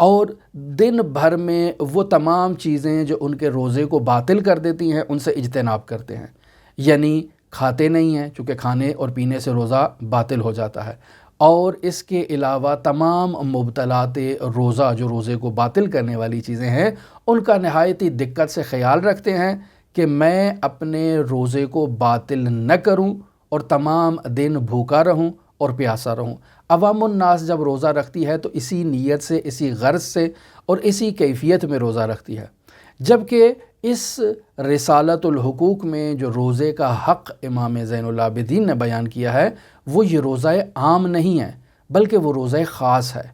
اور دن بھر میں وہ تمام چیزیں جو ان کے روزے کو باطل کر دیتی ہیں ان سے اجتناب کرتے ہیں، یعنی کھاتے نہیں ہیں چونکہ کھانے اور پینے سے روزہ باطل ہو جاتا ہے، اور اس کے علاوہ تمام مبطلات روزہ جو روزے کو باطل کرنے والی چیزیں ہیں ان کا نہایت ہی دقت سے خیال رکھتے ہیں کہ میں اپنے روزے کو باطل نہ کروں اور تمام دن بھوکا رہوں اور پیاسا رہوں۔ عوام الناس جب روزہ رکھتی ہے تو اسی نیت سے، اسی غرض سے اور اسی کیفیت میں روزہ رکھتی ہے، جبکہ اس رسالۃ الحقوق میں جو روزے کا حق امام زین العابدین نے بیان کیا ہے وہ یہ روزہ عام نہیں ہے بلکہ وہ روزہ خاص ہے۔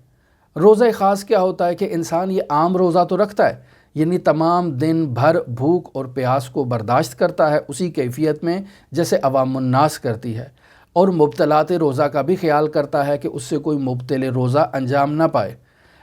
روزہ خاص کیا ہوتا ہے کہ انسان یہ عام روزہ تو رکھتا ہے، یعنی تمام دن بھر بھوک اور پیاس کو برداشت کرتا ہے اسی کیفیت میں جیسے عوام الناس کرتی ہے، اور مبطلات روزہ کا بھی خیال کرتا ہے کہ اس سے کوئی مبطل روزہ انجام نہ پائے،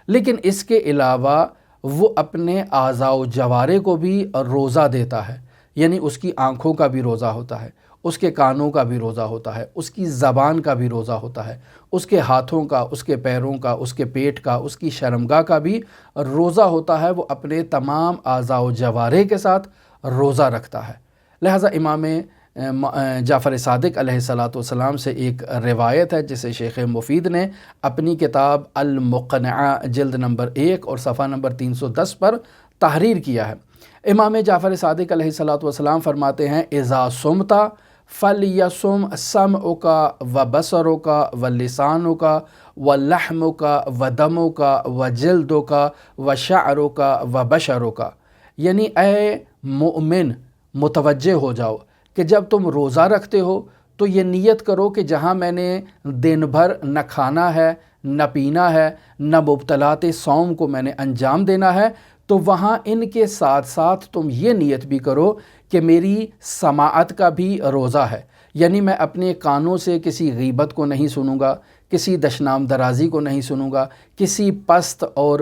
لیکن اس کے علاوہ وہ اپنے اعضاء و جوارح کو بھی روزہ دیتا ہے، یعنی اس کی آنکھوں کا بھی روزہ ہوتا ہے، اس کے کانوں کا بھی روزہ ہوتا ہے، اس کی زبان کا بھی روزہ ہوتا ہے، اس کے ہاتھوں کا، اس کے پیروں کا، اس کے پیٹ کا، اس کی شرمگاہ کا بھی روزہ ہوتا ہے۔ وہ اپنے تمام اعضاء و جوارح کے ساتھ روزہ رکھتا ہے۔ لہٰذا امام جعفر صادق علیہ السلام سے ایک روایت ہے جسے شیخ مفید نے اپنی کتاب المقنعہ جلد نمبر 1 اور صفحہ نمبر 310 پر تحریر کیا ہے۔ امام جعفر صادق علیہ السلام فرماتے ہیں اذا صمتا فلیصم سمعک و بصرک و لسانک و لحمک و دمک و جلدک و شعرک و بشرک، یعنی اے مؤمن متوجہ ہو جاؤ کہ جب تم روزہ رکھتے ہو تو یہ نیت کرو کہ جہاں میں نے دن بھر نہ کھانا ہے، نہ پینا ہے، نہ مبطلات صوم کو میں نے انجام دینا ہے، تو وہاں ان کے ساتھ ساتھ تم یہ نیت بھی کرو کہ میری سماعت کا بھی روزہ ہے، یعنی میں اپنے کانوں سے کسی غیبت کو نہیں سنوں گا، کسی دشنام درازی کو نہیں سنوں گا، کسی پست اور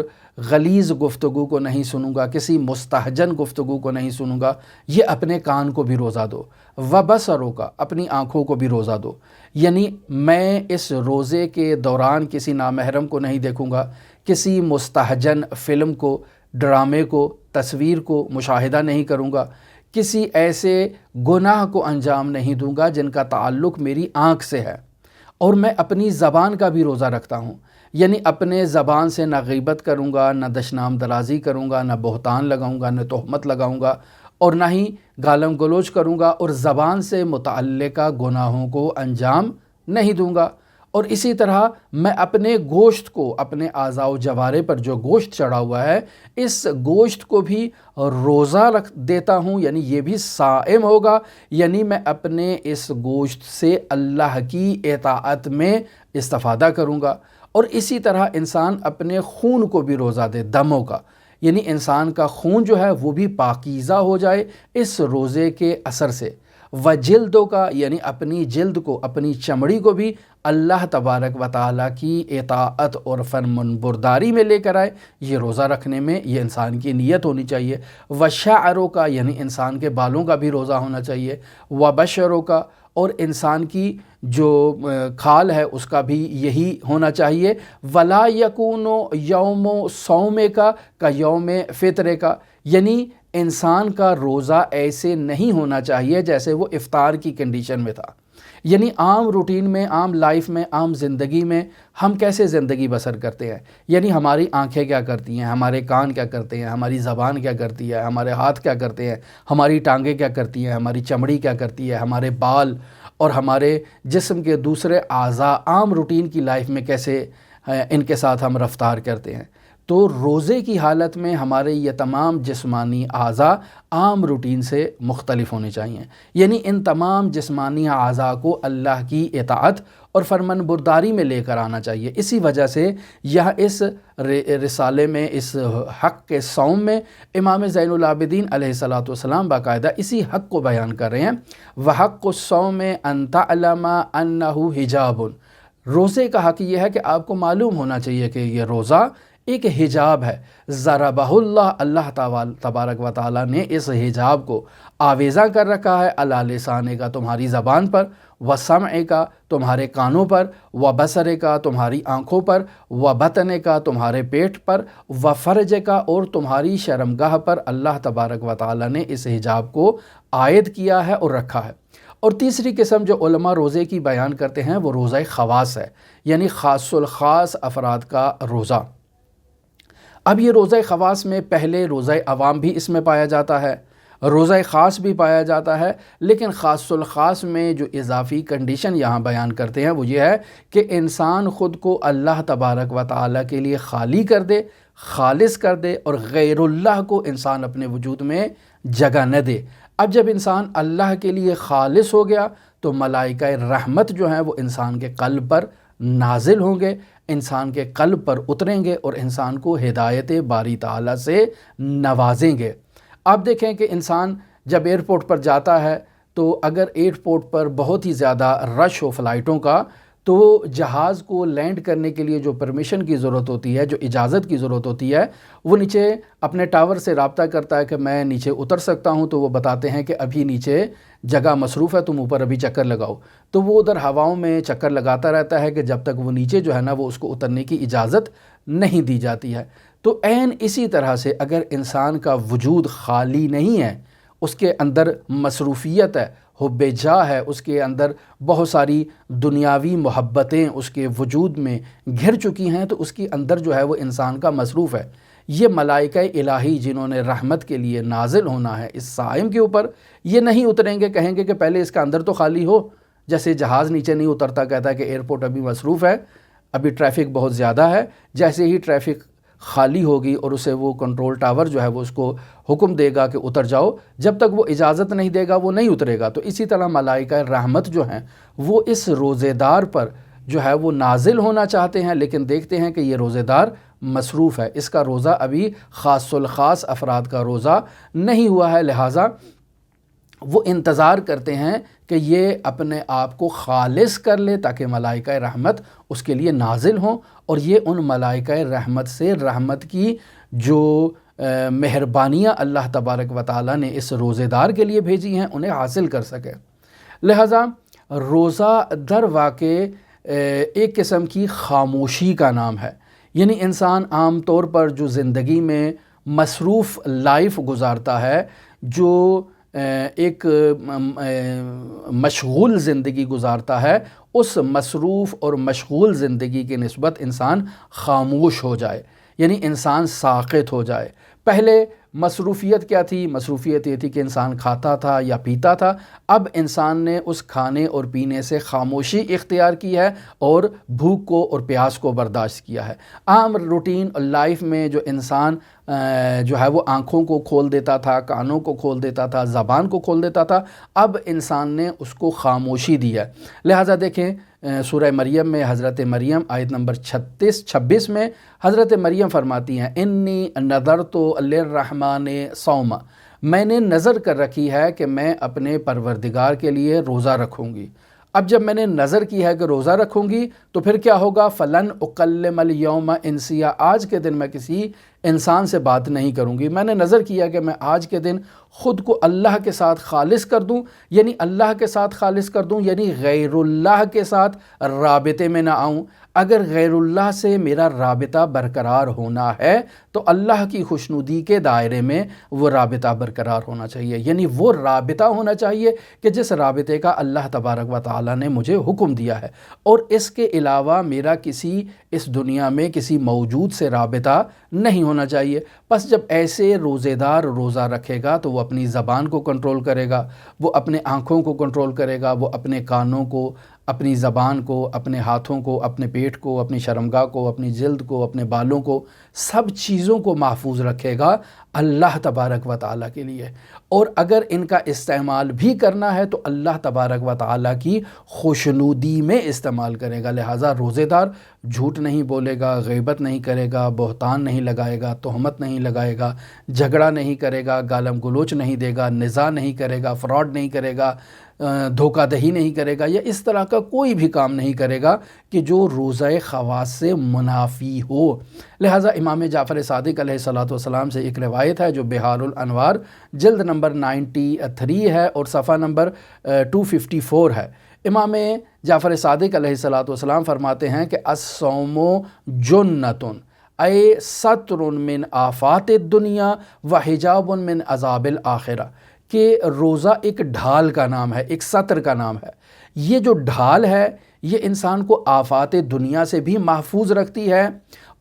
غلیظ گفتگو کو نہیں سنوں گا، کسی مستہجن گفتگو کو نہیں سنوں گا، یہ اپنے کان کو بھی روزہ دو۔ وبصروں کا، اپنی آنکھوں کو بھی روزہ دو، یعنی میں اس روزے کے دوران کسی نامحرم کو نہیں دیکھوں گا، کسی مستہجن فلم کو، ڈرامے کو، تصویر کو مشاہدہ نہیں کروں گا، کسی ایسے گناہ کو انجام نہیں دوں گا جن کا تعلق میری آنکھ سے ہے، اور میں اپنی زبان کا بھی روزہ رکھتا ہوں، یعنی اپنے زبان سے نہ غیبت کروں گا، نہ دشنام درازی کروں گا، نہ بہتان لگاؤں گا، نہ تہمت لگاؤں گا، اور نہ ہی گالم گلوچ کروں گا، اور زبان سے متعلقہ گناہوں کو انجام نہیں دوں گا۔ اور اسی طرح میں اپنے گوشت کو، اپنے اعضاء و جوارح پر جو گوشت چڑھا ہوا ہے اس گوشت کو بھی روزہ رکھ دیتا ہوں، یعنی یہ بھی صائم ہوگا، یعنی میں اپنے اس گوشت سے اللہ کی اطاعت میں استفادہ کروں گا۔ اور اسی طرح انسان اپنے خون کو بھی روزہ دے، دموں کا، یعنی انسان کا خون جو ہے وہ بھی پاکیزہ ہو جائے اس روزے کے اثر سے۔ وجلدوں کا، یعنی اپنی جلد کو، اپنی چمڑی کو بھی اللہ تبارک و تعالیٰ کی اطاعت اور فرمانبرداری میں لے کر آئے، یہ روزہ رکھنے میں یہ انسان کی نیت ہونی چاہیے۔ وشعروں کا، یعنی انسان کے بالوں کا بھی روزہ ہونا چاہیے۔ وبشروں کا، اور انسان کی جو کھال ہے اس کا بھی یہی ہونا چاہیے۔ ولا یکون یوم صوم کا یوم فطر کا، یعنی انسان کا روزہ ایسے نہیں ہونا چاہیے جیسے وہ افطار کی کنڈیشن میں تھا، یعنی عام روٹین میں، عام لائف میں، عام زندگی میں ہم کیسے زندگی بسر کرتے ہیں، یعنی ہماری آنکھیں کیا کرتی ہیں، ہمارے کان کیا کرتے ہیں، ہماری زبان کیا کرتی ہے، ہمارے ہاتھ کیا کرتے ہیں، ہماری ٹانگیں کیا کرتی ہیں، ہماری چمڑی کیا کرتی ہے، ہمارے بال اور ہمارے جسم کے دوسرے اعضاء عام روٹین کی لائف میں کیسے ان کے ساتھ ہم رفتار کرتے ہیں۔ تو روزے کی حالت میں ہمارے یہ تمام جسمانی اعضاء عام روٹین سے مختلف ہونے چاہیے، یعنی ان تمام جسمانی اعضاء کو اللہ کی اطاعت اور فرمان برداری میں لے کر آنا چاہیے۔ اسی وجہ سے اس رسالے میں، اس حق کے صوم میں امام زین العابدین علیہ السلام باقاعدہ اسی حق کو بیان کر رہے ہیں۔ وَحَقُّ الصَّوْمِ أَن تَعْلَمَ أَنَّهُ حجاب، روزے کا حق یہ ہے کہ آپ کو معلوم ہونا چاہیے کہ یہ روزہ ایک حجاب ہے، ضربہ اللہ، اللہ تبارک و تعالیٰ نے اس حجاب کو آویزہ کر رکھا ہے، علی لسانے کا تمہاری زبان پر، و سمع کا تمہارے کانوں پر، و بصر کا تمہاری آنکھوں پر، و بطن کا تمہارے پیٹ پر، و فرج کا اور تمہاری شرمگاہ پر اللہ تبارک و تعالیٰ نے اس حجاب کو عائد کیا ہے اور رکھا ہے۔ اور تیسری قسم جو علماء روزے کی بیان کرتے ہیں وہ روزہ خواص ہے، یعنی خاص الخاص افراد کا روزہ۔ اب یہ روزہ خواص میں پہلے روزہ عوام بھی اس میں پایا جاتا ہے، روزہ خاص بھی پایا جاتا ہے، لیکن خاص الخاص میں جو اضافی کنڈیشن یہاں بیان کرتے ہیں وہ یہ ہے کہ انسان خود کو اللہ تبارک و تعالیٰ کے لیے خالی کر دے، خالص کر دے، اور غیر اللہ کو انسان اپنے وجود میں جگہ نہ دے۔ اب جب انسان اللہ کے لیے خالص ہو گیا تو ملائکہ رحمت جو ہیں وہ انسان کے قلب پر نازل ہوں گے، انسان کے قلب پر اتریں گے اور انسان کو ہدایت باری تعالیٰ سے نوازیں گے۔ آپ دیکھیں کہ انسان جب ایئرپورٹ پر جاتا ہے تو اگر ایئرپورٹ پر بہت ہی زیادہ رش ہو فلائٹوں کا، تو جہاز کو لینڈ کرنے کے لیے جو پرمیشن کی ضرورت ہوتی ہے، جو اجازت کی ضرورت ہوتی ہے، وہ نیچے اپنے ٹاور سے رابطہ کرتا ہے کہ میں نیچے اتر سکتا ہوں، تو وہ بتاتے ہیں کہ ابھی نیچے جگہ مصروف ہے، تم اوپر ابھی چکر لگاؤ۔ تو وہ ادھر ہواؤں میں چکر لگاتا رہتا ہے کہ جب تک وہ نیچے جو ہے نا وہ اس کو اترنے کی اجازت نہیں دی جاتی ہے۔ تو عین اسی طرح سے اگر انسان کا وجود خالی نہیں ہے، اس کے اندر مصروفیت ہے، حب جاہ ہے، اس کے اندر بہت ساری دنیاوی محبتیں اس کے وجود میں گھر چکی ہیں، تو اس کے اندر جو ہے وہ انسان کا مصروف ہے۔ یہ ملائکہ الہی جنہوں نے رحمت کے لیے نازل ہونا ہے اس صائم کے اوپر، یہ نہیں اتریں گے، کہیں گے کہ پہلے اس کا اندر تو خالی ہو۔ جیسے جہاز نیچے نہیں اترتا، کہتا ہے کہ ایئرپورٹ ابھی مصروف ہے، ابھی ٹریفک بہت زیادہ ہے، جیسے ہی ٹریفک خالی ہوگی اور اسے وہ کنٹرول ٹاور جو ہے وہ اس کو حکم دے گا کہ اتر جاؤ، جب تک وہ اجازت نہیں دے گا وہ نہیں اترے گا۔ تو اسی طرح ملائکہ رحمت جو ہیں وہ اس روزے دار پر جو ہے وہ نازل ہونا چاہتے ہیں، لیکن دیکھتے ہیں کہ یہ روزے دار مصروف ہے، اس کا روزہ ابھی خاص الخاص افراد کا روزہ نہیں ہوا ہے، لہٰذا وہ انتظار کرتے ہیں کہ یہ اپنے آپ کو خالص کر لے تاکہ ملائکہ رحمت اس کے لیے نازل ہوں، اور یہ ان ملائکہ رحمت سے رحمت کی جو مہربانیاں اللہ تبارک و تعالیٰ نے اس روزے دار کے لیے بھیجی ہیں انہیں حاصل کر سکے۔ لہٰذا روزہ در واقع ایک قسم کی خاموشی کا نام ہے، یعنی انسان عام طور پر جو زندگی میں مصروف لائف گزارتا ہے، جو ایک مشغول زندگی گزارتا ہے، اس مصروف اور مشغول زندگی کی نسبت انسان خاموش ہو جائے، یعنی انسان ساکت ہو جائے۔ پہلے مصروفیت کیا تھی؟ مصروفیت یہ تھی کہ انسان کھاتا تھا یا پیتا تھا، اب انسان نے اس کھانے اور پینے سے خاموشی اختیار کی ہے اور بھوک کو اور پیاس کو برداشت کیا ہے۔ عام روٹین لائف میں جو انسان جو ہے وہ آنکھوں کو کھول دیتا تھا، کانوں کو کھول دیتا تھا، زبان کو کھول دیتا تھا، اب انسان نے اس کو خاموشی دی ہے۔ لہٰذا دیکھیں سورہ مریم میں حضرت مریم آیت نمبر 26 میں حضرت مریم فرماتی ہیں انی نذرت للرحمن صوما، میں نے نظر کر رکھی ہے کہ میں اپنے پروردگار کے لیے روزہ رکھوں گی۔ اب جب میں نے نظر کی ہے کہ روزہ رکھوں گی تو پھر کیا ہوگا؟ فلن اکلم الیوم انسیا، آج کے دن میں کسی انسان سے بات نہیں کروں گی۔ میں نے نظر کیا کہ میں آج کے دن خود کو اللہ کے ساتھ خالص کر دوں، یعنی اللہ کے ساتھ خالص کر دوں، یعنی غیر اللہ کے ساتھ رابطے میں نہ آؤں۔ اگر غیر اللہ سے میرا رابطہ برقرار ہونا ہے تو اللہ کی خوشنودی کے دائرے میں وہ رابطہ برقرار ہونا چاہیے، یعنی وہ رابطہ ہونا چاہیے کہ جس رابطے کا اللہ تبارک و تعالیٰ نے مجھے حکم دیا ہے، اور اس کے علاوہ میرا کسی اس دنیا میں کسی موجود سے رابطہ نہیں ہونا چاہیے۔ پس جب ایسے روزے دار روزہ رکھے گا تو وہ اپنی زبان کو کنٹرول کرے گا، وہ اپنے آنکھوں کو کنٹرول کرے گا، وہ اپنے کانوں کو، اپنی زبان کو، اپنے ہاتھوں کو، اپنے پیٹ کو، اپنی شرمگاہ کو، اپنی جلد کو، اپنے بالوں کو، سب چیزوں کو محفوظ رکھے گا اللہ تبارک و تعالیٰ کے لیے۔ اور اگر ان کا استعمال بھی کرنا ہے تو اللہ تبارک و تعالیٰ کی خوشنودی میں استعمال کرے گا۔ لہٰذا روزے دار جھوٹ نہیں بولے گا، غیبت نہیں کرے گا، بہتان نہیں لگائے گا، تہمت نہیں لگائے گا، جھگڑا نہیں کرے گا، گالم گلوچ نہیں دے گا، نزاع نہیں کرے گا، فراڈ نہیں کرے گا، دھوکہ دہی نہیں کرے گا یا اس طرح کا کوئی بھی کام نہیں کرے گا کہ جو روزہ خواص سے منافی ہو۔ لہٰذا امام جعفر صادق علیہ الصلوۃ والسلام سے ایک روایت ہے جو بحار الانوار جلد نمبر 93 ہے اور صفحہ نمبر 254 ہے۔ امام جعفر صادق علیہ الصلوۃ والسلام فرماتے ہیں کہ الصوم جنۃ اے ستر من آفات الدنیا و حجاب من عذاب الآخرہ، کہ روزہ ایک ڈھال کا نام ہے، ایک ستر کا نام ہے۔ یہ جو ڈھال ہے یہ انسان کو آفات دنیا سے بھی محفوظ رکھتی ہے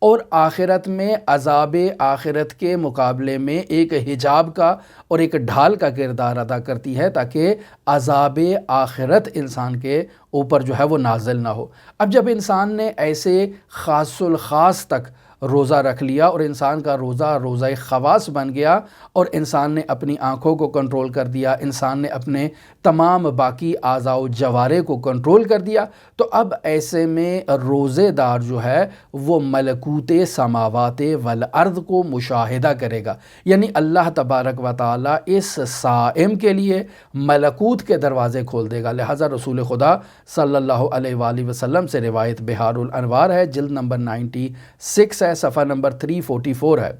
اور آخرت میں عذاب آخرت کے مقابلے میں ایک حجاب کا اور ایک ڈھال کا کردار ادا کرتی ہے تاکہ عذاب آخرت انسان کے اوپر جو ہے وہ نازل نہ ہو۔ اب جب انسان نے ایسے خاص الخاص تک روزہ رکھ لیا اور انسان کا روزہ خواص بن گیا اور انسان نے اپنی آنکھوں کو کنٹرول کر دیا، انسان نے اپنے تمام باقی اعضاء و جوارح کو کنٹرول کر دیا، تو اب ایسے میں روزے دار جو ہے وہ ملکوت سماوات والارض کو مشاہدہ کرے گا، یعنی اللہ تبارک و تعالیٰ اس صائم کے لیے ملکوت کے دروازے کھول دے گا۔ لہٰذا رسول خدا صلی اللہ علیہ وآلہ وسلم سے روایت بحار الانوار ہے، جلد نمبر 96 ہے، صفحہ نمبر 344 ہے۔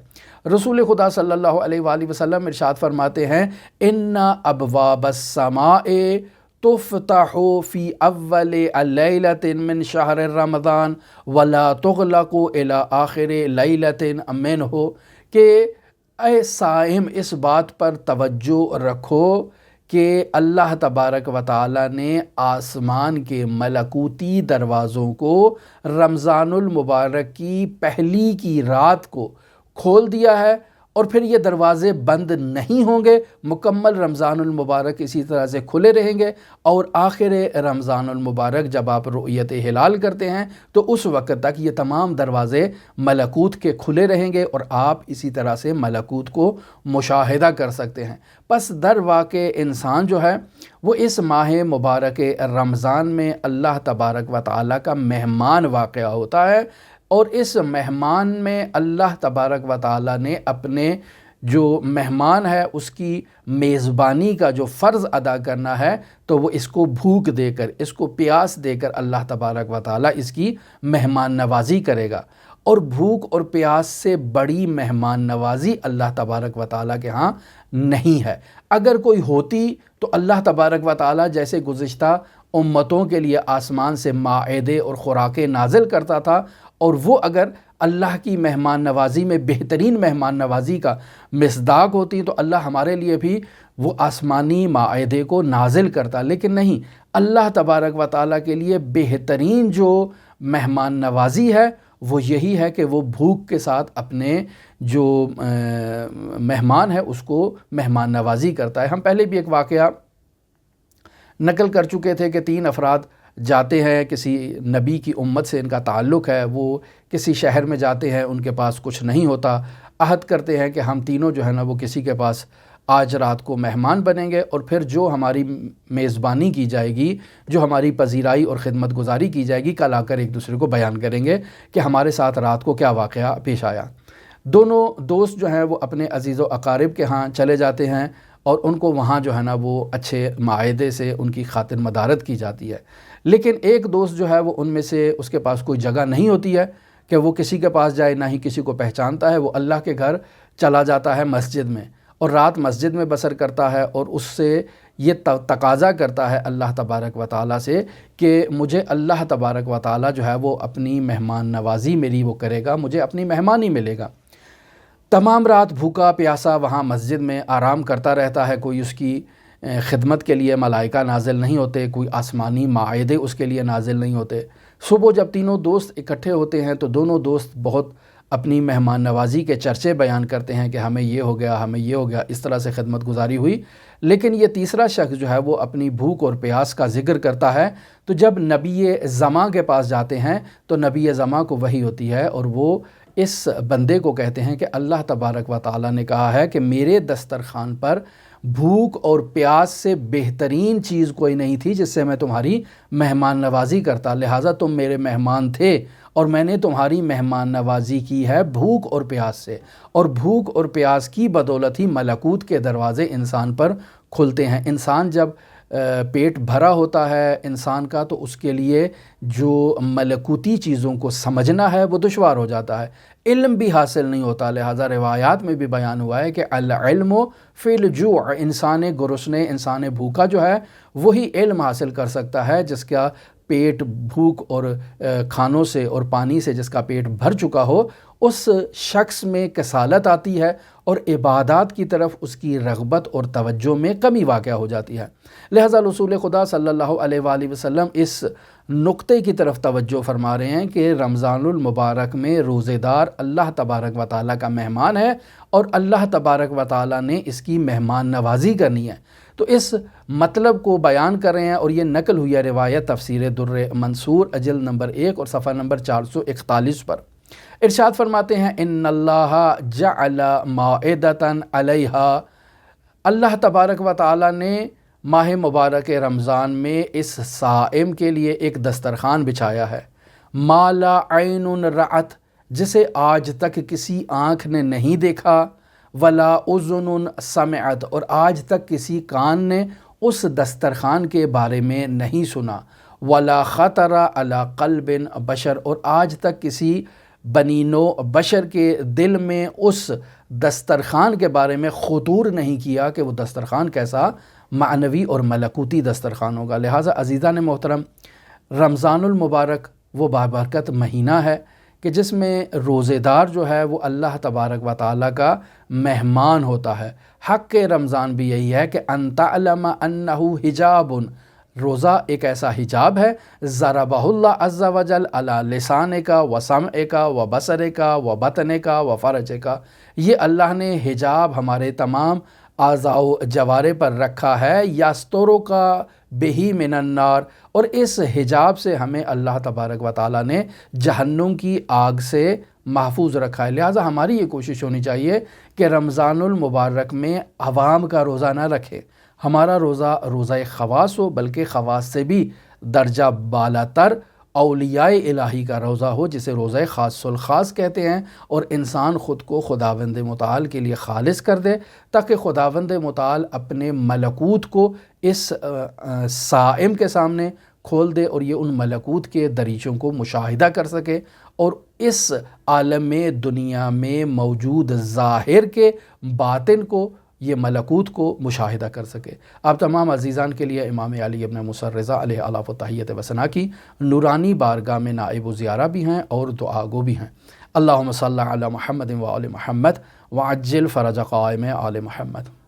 رسول خدا صلی اللہ علیہ وآلہ وسلم ارشاد فرماتے ہیں ان ابواب السماء تفتح فی اول لیلۃ من شہر رمضان ولا تغلق الی آخر لیلۃ منہ، کہ اے صائم اس بات پر توجہ رکھو کہ اللہ تبارک و تعالیٰ نے آسمان کے ملکوتی دروازوں کو رمضان المبارک کی پہلی کی رات کو کھول دیا ہے، اور پھر یہ دروازے بند نہیں ہوں گے، مکمل رمضان المبارک اسی طرح سے کھلے رہیں گے، اور آخر رمضان المبارک جب آپ رؤیت ہلال کرتے ہیں تو اس وقت تک یہ تمام دروازے ملکوت کے کھلے رہیں گے اور آپ اسی طرح سے ملکوت کو مشاہدہ کر سکتے ہیں۔ پس در واقع انسان جو ہے وہ اس ماہ مبارک رمضان میں اللہ تبارک و تعالیٰ کا مہمان واقع ہوتا ہے، اور اس مہمان میں اللہ تبارک و تعالیٰ نے اپنے جو مہمان ہے اس کی میزبانی کا جو فرض ادا کرنا ہے، تو وہ اس کو بھوک دے کر، اس کو پیاس دے کر اللہ تبارک و تعالیٰ اس کی مہمان نوازی کرے گا، اور بھوک اور پیاس سے بڑی مہمان نوازی اللہ تبارک و تعالیٰ کے ہاں نہیں ہے۔ اگر کوئی ہوتی تو اللہ تبارک و تعالیٰ جیسے گزشتہ امتوں کے لیے آسمان سے مائدے اور خوراکیں نازل کرتا تھا، اور وہ اگر اللہ کی مہمان نوازی میں بہترین مہمان نوازی کا مصداق ہوتی تو اللہ ہمارے لیے بھی وہ آسمانی مائدے کو نازل کرتا، لیکن نہیں، اللہ تبارک و تعالیٰ کے لیے بہترین جو مہمان نوازی ہے وہ یہی ہے کہ وہ بھوک کے ساتھ اپنے جو مہمان ہے اس کو مہمان نوازی کرتا ہے۔ ہم پہلے بھی ایک واقعہ نقل کر چکے تھے کہ 3 افراد جاتے ہیں، کسی نبی کی امت سے ان کا تعلق ہے، وہ کسی شہر میں جاتے ہیں، ان کے پاس کچھ نہیں ہوتا، عہد کرتے ہیں کہ ہم تینوں جو ہے نا وہ کسی کے پاس آج رات کو مہمان بنیں گے، اور پھر جو ہماری میزبانی کی جائے گی، جو ہماری پذیرائی اور خدمت گزاری کی جائے گی، کل آ کر ایک دوسرے کو بیان کریں گے کہ ہمارے ساتھ رات کو کیا واقعہ پیش آیا۔ دونوں دوست جو ہیں وہ اپنے عزیز و اقارب کے ہاں چلے جاتے ہیں، اور ان کو وہاں جو ہے نا وہ اچھے معاہدے سے ان کی خاطر مدارت کی جاتی ہے، لیکن ایک دوست جو ہے وہ ان میں سے اس کے پاس کوئی جگہ نہیں ہوتی ہے کہ وہ کسی کے پاس جائے، نہ ہی کسی کو پہچانتا ہے، وہ اللہ کے گھر چلا جاتا ہے مسجد میں، اور رات مسجد میں بسر کرتا ہے، اور اس سے یہ تقاضا کرتا ہے اللہ تبارک و تعالیٰ سے کہ مجھے اللہ تبارک و تعالیٰ جو ہے وہ اپنی مہمان نوازی میری وہ کرے گا، مجھے اپنی مہمانی ملے گا۔ تمام رات بھوکا پیاسا وہاں مسجد میں آرام کرتا رہتا ہے، کوئی اس کی خدمت کے لیے ملائکہ نازل نہیں ہوتے، کوئی آسمانی مائدے اس کے لیے نازل نہیں ہوتے۔ صبح جب تینوں دوست اکٹھے ہوتے ہیں تو دونوں دوست بہت اپنی مہمان نوازی کے چرچے بیان کرتے ہیں کہ ہمیں یہ ہو گیا، ہمیں یہ ہو گیا، اس طرح سے خدمت گزاری ہوئی، لیکن یہ تیسرا شخص جو ہے وہ اپنی بھوک اور پیاس کا ذکر کرتا ہے۔ تو جب نبی زماں کے پاس جاتے ہیں تو نبی زماں کو وحی ہوتی ہے، اور وہ اس بندے کو کہتے ہیں کہ اللہ تبارک و تعالیٰ نے کہا ہے کہ میرے دسترخوان پر بھوک اور پیاس سے بہترین چیز کوئی نہیں تھی جس سے میں تمہاری مہمان نوازی کرتا، لہٰذا تم میرے مہمان تھے، اور میں نے تمہاری مہمان نوازی کی ہے بھوک اور پیاس سے، اور بھوک اور پیاس کی بدولت ہی ملکوت کے دروازے انسان پر کھلتے ہیں۔ انسان جب پیٹ بھرا ہوتا ہے انسان کا تو اس کے لیے جو ملکوتی چیزوں کو سمجھنا ہے وہ دشوار ہو جاتا ہے، علم بھی حاصل نہیں ہوتا۔ لہٰذا روایات میں بھی بیان ہوا ہے کہ العلم فی الجوع، انسان گرسنے، انسان بھوکا جو ہے وہی علم حاصل کر سکتا ہے جس کا پیٹ بھوک اور کھانوں سے اور پانی سے جس کا پیٹ بھر چکا ہو، اس شخص میں کسالت آتی ہے اور عبادات کی طرف اس کی رغبت اور توجہ میں کمی واقع ہو جاتی ہے۔ لہٰذا رسول خدا صلی اللہ علیہ وآلہ وسلم اس نقطے کی طرف توجہ فرما رہے ہیں کہ رمضان المبارک میں روزے دار اللہ تبارک و تعالیٰ کا مہمان ہے اور اللہ تبارک و تعالیٰ نے اس کی مہمان نوازی کرنی ہے۔ تو اس مطلب کو بیان کر رہے ہیں اور یہ نقل ہوئی ہے روایت تفسیر در منصور جلد نمبر 1 اور صفحہ نمبر 441 پر۔ ارشاد فرماتے ہیں ان اللہ جعل مائدۃ علیہا، اللہ تبارک و تعالیٰ نے ماہ مبارک رمضان میں اس صائم کے لیے ایک دسترخوان بچھایا ہے، ما لا عین رأت، جسے آج تک کسی آنکھ نے نہیں دیکھا، ولا اذن سمعت، اور آج تک کسی کان نے اس دسترخوان کے بارے میں نہیں سنا، ولا خطر علی قلب بشر، اور آج تک کسی بنی نو بشر کے دل میں اس دسترخوان کے بارے میں خطور نہیں کیا کہ وہ دسترخوان کیسا معنوی اور ملکوتی دسترخوان ہوگا۔ لہٰذا عزیزان محترم، رمضان المبارک وہ بابرکت مہینہ ہے کہ جس میں روزے دار جو ہے وہ اللہ تبارک و تعالیٰ کا مہمان ہوتا ہے۔ حق رمضان بھی یہی ہے کہ ان تعلم انہ حجاب، روزہ ایک ایسا حجاب ہے، ضربہ اللہ عز و جل علی لسانک و سمعک و بصرک و بطنک و فرجک، یہ اللہ نے حجاب ہمارے تمام اعضاء و جوارے پر رکھا ہے، یسترک بہ من النار، اور اس حجاب سے ہمیں اللہ تبارک و تعالیٰ نے جہنم کی آگ سے محفوظ رکھا ہے۔ لہٰذا ہماری یہ کوشش ہونی چاہیے کہ رمضان المبارک میں عوام کا روزہ نہ رکھیں، ہمارا روزہ روزہ خواص ہو، بلکہ خواص سے بھی درجہ بالا تر اولیاء الہی کا روزہ ہو، جسے روزہ خاص الخاص کہتے ہیں، اور انسان خود کو خداوند متعال کے لیے خالص کر دے تاکہ خداوند متعال اپنے ملکوت کو اس صائم کے سامنے کھول دے اور یہ ان ملکوت کے دریچوں کو مشاہدہ کر سکے اور اس عالم دنیا میں موجود ظاہر کے باطن کو، یہ ملکوت کو مشاہدہ کر سکے۔ آپ تمام عزیزان کے لیے امام علی ابن موسیٰ الرضا علیہ الاف و تحیت و ثنا کی نورانی بارگاہ میں نائب و زیارہ بھی ہیں اور دعا گو بھی ہیں۔ اللہم صلی علی محمد و آل محمد وعجل فرج قائم آل محمد۔